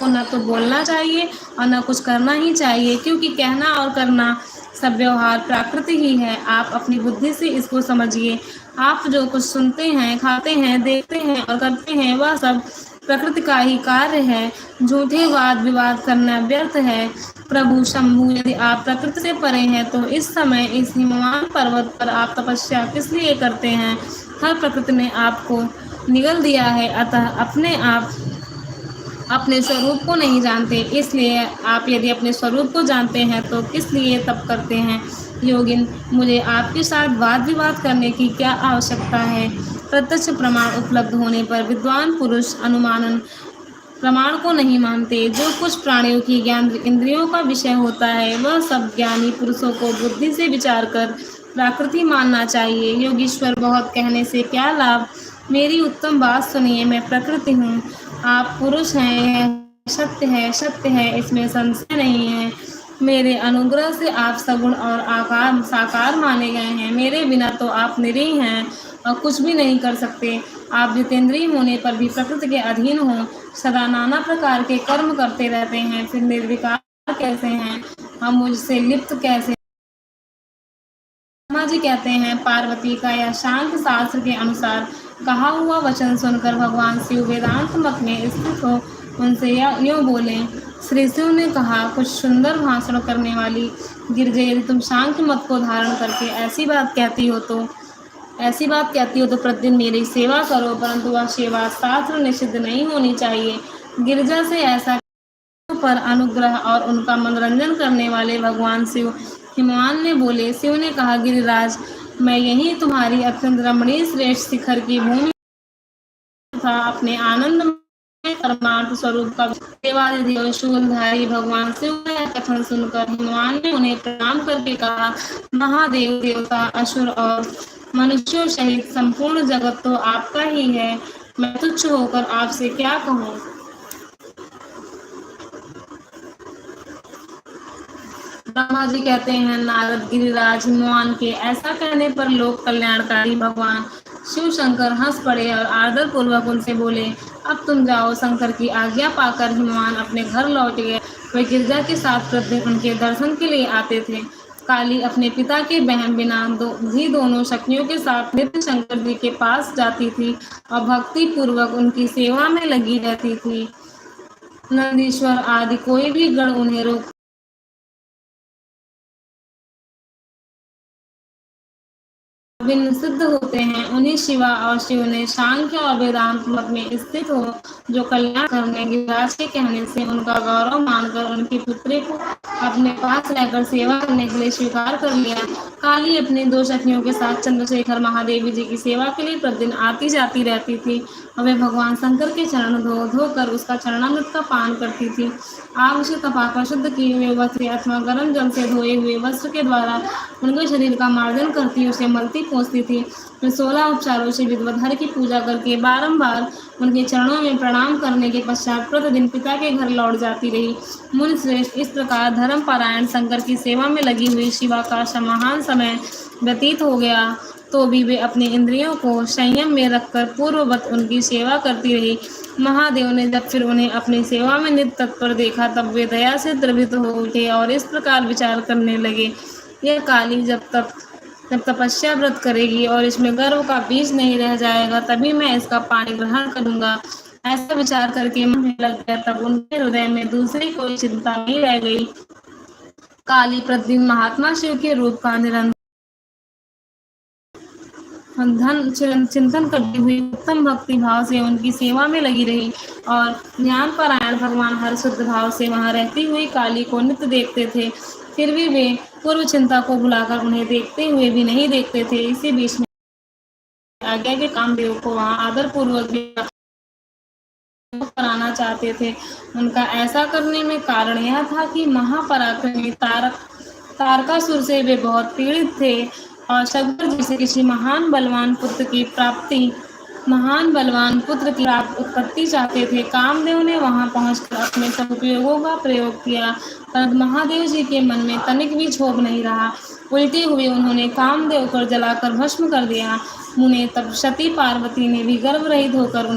आपको न तो बोलना चाहिए और न कुछ करना ही चाहिए, क्योंकि कहना और करना सब व्यवहार प्रकृति ही है। आप अपनी बुद्धि से इसको समझिए। आप जो कुछ सुनते हैं, खाते हैं, देखते हैं और करते हैं, वह सब प्रकृति का ही कार्य है। झूठे वाद विवाद करना व्यर्थ है। प्रभु शंभु, यदि आप प्रकृति से परे हैं तो इस समय इस हिमवान पर्वत पर आप तपस्या किस लिए करते हैं? हर प्रकृति ने आपको निगल दिया है, अतः अपने स्वरूप को नहीं जानते। इसलिए आप यदि अपने स्वरूप को जानते हैं तो किस लिए तप करते हैं? योगिन, मुझे आपके साथ वाद विवाद करने की क्या आवश्यकता है? प्रत्यक्ष प्रमाण उपलब्ध होने पर विद्वान पुरुष अनुमानन प्रमाण को नहीं मानते। जो कुछ प्राणियों की ज्ञान इंद्रियों का विषय होता है, वह सब ज्ञानी पुरुषों को बुद्धि से विचार कर प्रकृति मानना चाहिए। योगीश्वर, बहुत कहने से क्या लाभ? मेरी उत्तम बात सुनिए। मैं प्रकृति हूँ, आप पुरुष हैं, यह सत्य है, सत्य है, इसमें संशय नहीं है। मेरे अनुग्रह से आप सगुण और आकार साकार माने गए हैं। मेरे बिना तो आप निरीह हैं और कुछ भी नहीं कर सकते। आप जितेंद्रिय होने पर भी प्रकृति के अधीन हो, सदा नाना प्रकार के कर्म करते रहते हैं, फिर निर्विकार कैसे हैं? हम मुझसे लिप्त कैसे? ब्रह्मा जी कहते हैं, पार्वती का यह शांत शास्त्र के अनुसार कहा हुआ वचन सुनकर भगवान शिव वेदांत मत में स्थित हो उनसे यूँ बोले। श्री शिव ने कहा, कुछ सुंदर भाषण करने वाली गिरजे, यदि तुम सांख्य मत को धारण करके ऐसी बात कहती हो तो प्रतिदिन मेरी सेवा करो, परंतु वह सेवा शास्त्र निषिद्ध नहीं होनी चाहिए। गिरजा से ऐसा पर अनुग्रह और उनका मनोरंजन करने वाले भगवान शिव हिमवान ने बोले। शिव ने कहा, गिरिराज, मैं यही तुम्हारी अत्यंत रमणीय श्रेष्ठ शिखर की भूमि तथा अपने आनंद में परमार्थ स्वरूप का देवाधिदेव शूलधारी भगवान शिव का कथन सुनकर हिमवान ने उन्हें प्रणाम करके कहा, महादेव, देवता, असुर और मनुष्यों सहित संपूर्ण जगत तो आपका ही है। मैं तुच्छ होकर आपसे क्या कहूँ? ब्रह्मा जी कहते हैं, नारद, गिरिराज, हिमवान के ऐसा कहने पर लोक कल्याणकारी भगवान शिव शंकर हंस पड़े और आदर पूर्वक उनसे बोले, अब तुम जाओ। शंकर की आज्ञा पाकर हिमवान अपने घर लौट गए। वे गिरजा के साथ प्रतिदिन उनके दर्शन के लिए आते थे। काली अपने पिता के बहन बिना भी दोनों शक्तियों के साथ नित्य शंकर जी के पास जाती थी और भक्ति पूर्वक उनकी सेवा में लगी रहती थी। नंदीश्वर आदि कोई भी गण उन्हें रोक भिन्न सिद्ध होते हैं। उन्हीं शिवा और शिव ने सांख्य और वेदांत मत में स्थित हो जो कल्याण करने गिरिराज के कहने से उनका गौरव मानकर उनकी पुत्री को अपने पास रहकर सेवा करने के लिए स्वीकार कर लिया। काली अपनी दो सखियों के साथ चंद्रशेखर महादेवी जी की सेवा के लिए प्रतिदिन आती जाती रहती थी और वे भगवान शंकर के चरण धोकर उसका चरणामृत का पान करती थी। आग से तपाकर शुद्ध किए हुए वस्त्र अथवा गर्म जल से धोए हुए वस्त्र के द्वारा उनके शरीर का मार्जन करती, उसे मलती पोंछती थी। फिर 16 उपचारों से विधिवत हरि की पूजा करके बारंबार उनके चरणों में प्रणाम करने के पश्चात प्रतिदिन पिता के घर लौट जाती रही। मुनि श्रेष्ठ, इस प्रकार धर्म पारायण शंकर की सेवा में लगी हुई शिवा का महान समय व्यतीत हो गया तो भी वे अपनी इंद्रियों को संयम में रखकर पूर्ववत उनकी सेवा करती रही। महादेव ने जब फिर उन्हें अपनी सेवा में नित्य तत्पर देखा, तब वे दया से द्रवित हो उठे और इस प्रकार विचार करने लगे, यह काली जब तपस्या व्रत करेगी और इसमें गर्व का बीज नहीं रह जाएगा, तभी मैं इसका पानी ग्रहण करूंगा। ऐसा विचार करके मन में लग गया, तब उनके हृदय में दूसरी कोई चिंता नहीं रह गई। काली प्रतिदिन महात्मा शिव के रूप का निरंतर चिंतन करती हुई उत्तम भक्ति भाव से उनकी सेवा में लगी रही और ज्ञान पारायण भगवान हर शुद्ध भाव से वहां रहती हुई काली को नित्य देखते थे। फिर भी वे पूर्व चिंता को भुलाकर उन्हें देखते हुए भी नहीं देखते थे। इसी बीच में आज्ञा के कामदेव को वहां आदर पूर्वक कराना चाहते थे। उनका ऐसा करने में कारण यह था कि महापराक्रमी तारकासुर से वे बहुत पीड़ित थे और शंकर जैसे किसी महान बलवान पुत्र की उत्पत्ति चाहते थे। कामदेव ने वहां पहुंचकर अपने सब उपयोगों का प्रयोग किया, परंतु महादेव जी के मन में तनिक भी क्षोभ नहीं रहा। उल्टे हुए उन्होंने कामदेव को जलाकर भस्म कर दिया। मुने तब सती पार्वती ने भी गर्भ रहित होकर